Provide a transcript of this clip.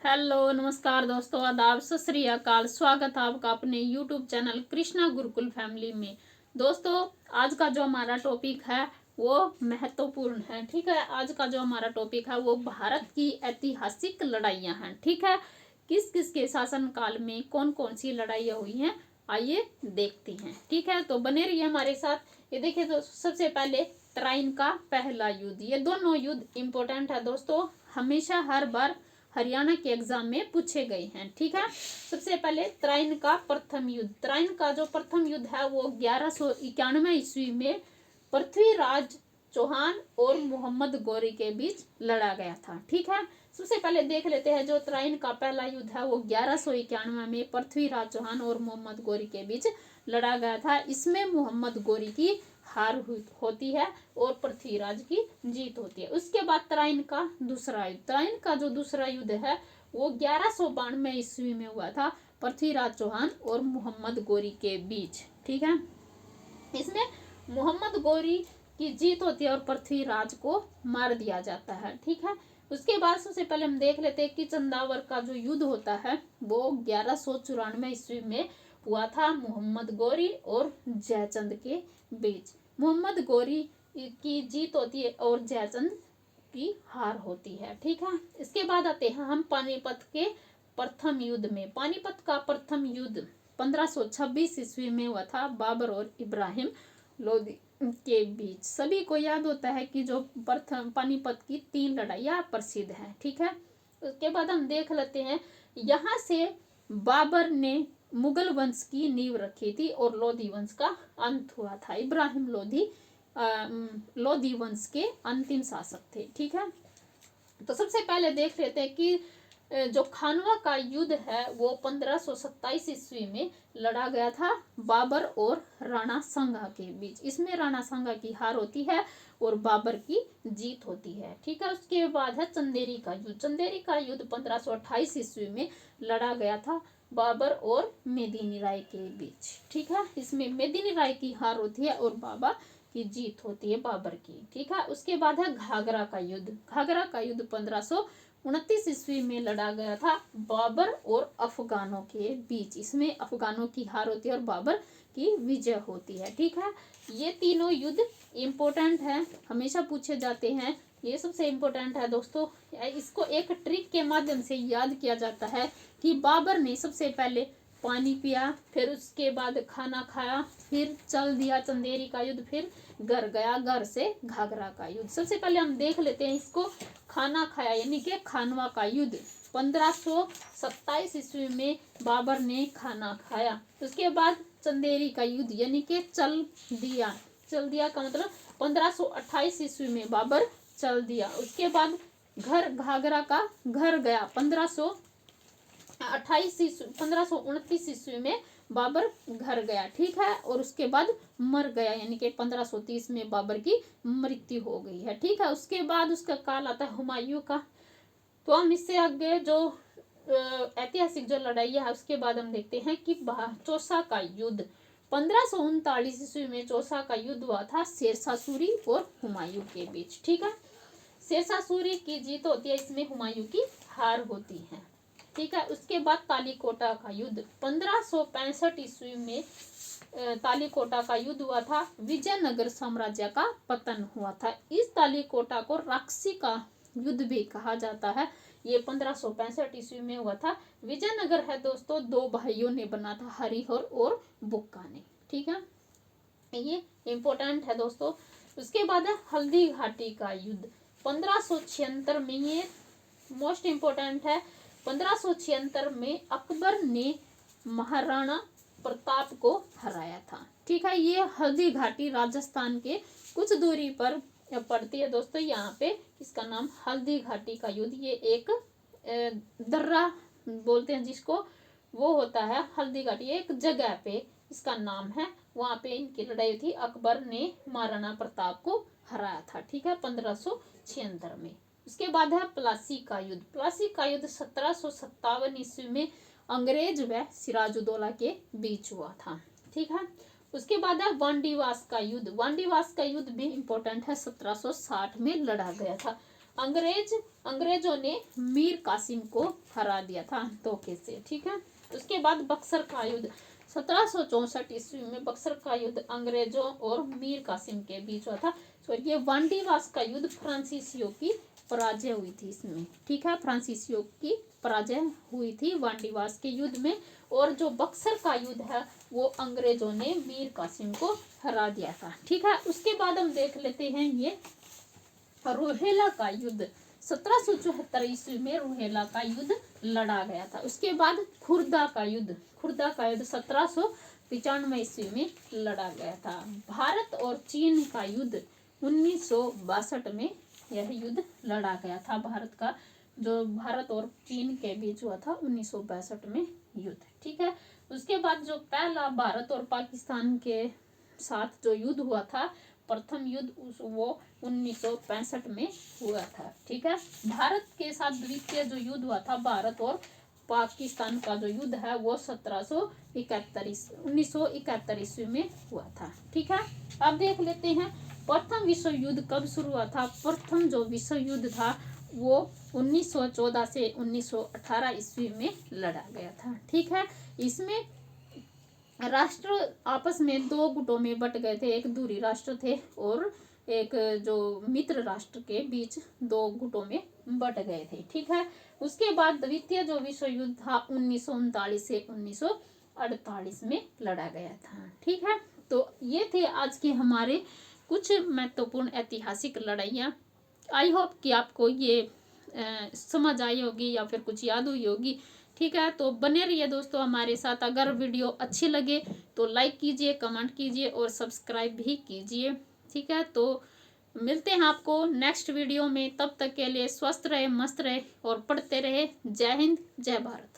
Hello नमस्कार दोस्तों, आदाब, सत श्री अकाल। स्वागत है आपका अपने YouTube channel Krishna Gurukul family में। दोस्तों, आज का जो हमारा टॉपिक है वो महत्वपूर्ण है। ठीक है, आज का जो हमारा टॉपिक है वो भारत की ऐतिहासिक लड़ाइयाँ हैं। ठीक है, किस किस के शासन काल में कौन कौन सी लड़ाइयाँ हुई हैं, आइए देखते हैं। ठीक है, तो बने रहिए हमारे साथ। ये देखिए, तो सबसे पहले तराइन का पहला युद्ध। ये दोनों युद्ध इम्पोर्टेंट है दोस्तों, हमेशा हर बार हरियाणा के एग्जाम में पूछे गए हैं। ठीक है, सबसे पहले तराइन का प्रथम युद्ध। तराइन का जो प्रथम युद्ध है वो 1191 ईस्वी में पृथ्वीराज चौहान और मोहम्मद गौरी के बीच लड़ा गया था। ठीक है, सबसे पहले देख लेते हैं जो तराइन का पहला युद्ध है वो 1191 में पृथ्वीराज चौहान और मोहम्मद गौरी के बीच लड़ा गया था। इसमें मोहम्मद गौरी की हार होती है और पृथ्वीराज की जीत होती है। उसके बाद तराइन का दूसरा युद्ध। तराइन का जो दूसरा युद्ध है वो 1192 ईस्वी में हुआ था पृथ्वीराज चौहान और मोहम्मद गौरी के बीच। ठीक है, इसमें मोहम्मद गौरी की जीत होती है और पृथ्वीराज को मार दिया जाता है। ठीक है, उसके बाद सबसे पहले हम देख लेते हैं कि चंदावर का जो युद्ध होता है वो 1194 ईस्वी में हुआ था मोहम्मद गौरी और जयचंद के बीच। मोहम्मद गौरी की जीत होती है और जयचंद की हार होती है। ठीक है, इसके बाद आते हैं हम पानीपत के प्रथम युद्ध में। पानीपत का प्रथम युद्ध 1526 ईस्वी में हुआ था बाबर और इब्राहिम लोदी के बीच। सभी को याद होता है कि जो प्रथम पानीपत की 3 लड़ाइयाँ प्रसिद्ध हैं। ठीक है, उसके बाद हम देख लेते हैं, यहाँ से बाबर ने मुगल वंश की नींव रखी थी और लोधी वंश का अंत हुआ था। इब्राहिम लोधी वंश के अंतिम शासक थे। ठीक है, तो सबसे पहले देख लेते हैं कि जो खानवा का युद्ध है वो 1527 ईस्वी में लड़ा गया था बाबर और राणा सांगा के बीच। इसमें राणा सांगा की हार होती है और बाबर की जीत होती है। ठीक है, उसके बाद है चंदेरी का युद्ध। चंदेरी का युद्ध 1528 ईस्वी में लड़ा गया था बाबर और मेदिनी राय के बीच। ठीक है, इसमें मेदिनी राय की हार होती है और बाबर की जीत होती है बाबर की। ठीक है, उसके बाद है घाघरा का युद्ध। घाघरा का युद्ध 1529 ईस्वी में लड़ा गया था बाबर और अफगानों के बीच। इसमें अफगानों की हार होती है और बाबर की विजय होती है। ठीक है, ये तीनों युद्ध इम्पोर्टेंट है, हमेशा पूछे जाते हैं। ये सबसे इम्पोर्टेंट है दोस्तों। इसको एक ट्रिक के माध्यम से याद किया जाता है कि बाबर ने सबसे पहले पानी पिया, फिर उसके बाद खाना खाया, फिर चल दिया चंदेरी का युद्ध, फिर घर गया, घर से घाघरा का युद्ध। सबसे पहले हम देख लेते हैं इसको। खाना खाया यानी कि खानवा का युद्ध 1527 ईस्वी में बाबर ने खाना खाया। उसके बाद चंदेरी का युद्ध यानी कि चल दिया। चल दिया का मतलब 1528 ईस्वी में बाबर चल दिया। उसके बाद घर घाघरा का घर गया 1529 ईस्वी में बाबर घर गया। ठीक है, और उसके बाद मर गया यानी कि 1530 में बाबर की मृत्यु हो गई है। ठीक है, उसके बाद उसका काल आता है हुमायूं का। तो हम इससे आगे जो ऐतिहासिक जो लड़ाइयाँ है उसके बाद हम देखते हैं कि चौसा का युद्ध 1539 ईस्वी में चौसा का युद्ध हुआ था शेरशाह सूरी और हुमायूं के बीच। ठीक है, शेरशाह सूरी की जीत होती है, इसमें हुमायूं की हार होती है। ठीक है, उसके बाद तालीकोटा का युद्ध 1565 ईस्वी में तालीकोटा का युद्ध हुआ था। विजयनगर साम्राज्य का पतन हुआ था। इस तालीकोटा को राक्षसी का युद्ध भी कहा जाता है। ये 1565 ईस्वी में हुआ था। विजयनगर है दोस्तों 2 भाइयों ने बना था, हरिहर और बुक्का ने। ठीक है, ये इम्पोर्टेंट है दोस्तों। उसके बाद है हल्दी घाटी का युद्ध 1576 में। ये मोस्ट इम्पोर्टेंट है। 1576 में अकबर ने महाराणा प्रताप को हराया था। ठीक है, ये हल्दी घाटी राजस्थान के कुछ दूरी पर पड़ती है दोस्तों। यहाँ पे इसका नाम हल्दी घाटी का युद्ध। ये एक दर्रा बोलते हैं जिसको, वो होता है हल्दी घाटी, एक जगह पे इसका नाम है। वहाँ पे इनकी लड़ाई थी, अकबर ने महाराणा प्रताप को हराया था। ठीक है, 1576 में। उसके बाद है प्लासी का युद्ध। प्लासी का युद्ध 1757 ईस्वी में अंग्रेज व सिराजुद्दौला के बीच हुआ था। ठीक है, उसके बाद है वांडीवास का युद्ध। वांडीवास का युद्ध भी इम्पोर्टेंट है, 1760 में लड़ा गया था। अंग्रेजों ने मीर कासिम को हरा दिया था धोखे से। ठीक है, उसके बाद बक्सर का युद्ध 1764 ईस्वी में बक्सर का युद्ध अंग्रेजों और मीर कासिम के बीच हुआ था। तो ये वांडीवास का युद्ध फ्रांसीसियों की पराजय हुई थी इसमें। ठीक है, फ्रांसीसियों की पराजय हुई थी वांडीवास के युद्ध में। और जो बक्सर का युद्ध है वो अंग्रेजों ने मीर कासिम को हरा दिया था। ठीक है, उसके बाद हम देख लेते हैं ये रोहेला का युद्ध 1774 ईस्वी में रोहेला का युद्ध लड़ा गया था। उसके बाद खुर्दा का युद्ध 1795 ईस्वी में लड़ा गया था। भारत और चीन का युद्ध 1962 में यह युद्ध लड़ा गया था। भारत और चीन के बीच हुआ था 1962 में युद्ध। ठीक है, उसके बाद जो पहला भारत और पाकिस्तान के साथ जो युद्ध हुआ था, प्रथम युद्ध वो 1965 में हुआ था। ठीक है, भारत के साथ द्वितीय जो युद्ध हुआ था भारत और पाकिस्तान का जो युद्ध है वो 1971 ईस्वी में हुआ था। ठीक है, अब देख लेते हैं प्रथम विश्व युद्ध कब शुरू हुआ था। प्रथम जो विश्व युद्ध था वो 1914 से 1918 ईस्वी में लड़ा गया था। ठीक है, इसमें राष्ट्र आपस में दो गुटों में बट गए थे। एक दूरी राष्ट्र थे और एक जो मित्र राष्ट्र के बीच दो गुटों में बट गए थे। ठीक है, उसके बाद द्वितीय जो विश्व युद्ध था 1939 से 1948 में लड़ा गया था। ठीक है, तो ये थे आज के हमारे कुछ महत्वपूर्ण ऐतिहासिक लड़ाइयाँ। आई होप कि आपको ये समझ आई होगी या फिर कुछ याद हुई होगी। ठीक है, तो बने रहिए दोस्तों हमारे साथ। अगर वीडियो अच्छी लगे तो लाइक कीजिए, कमेंट कीजिए और सब्सक्राइब भी कीजिए। ठीक है, तो मिलते हैं आपको नेक्स्ट वीडियो में। तब तक के लिए स्वस्थ रहे, मस्त रहे और पढ़ते रहे। जय हिंद, जय भारत।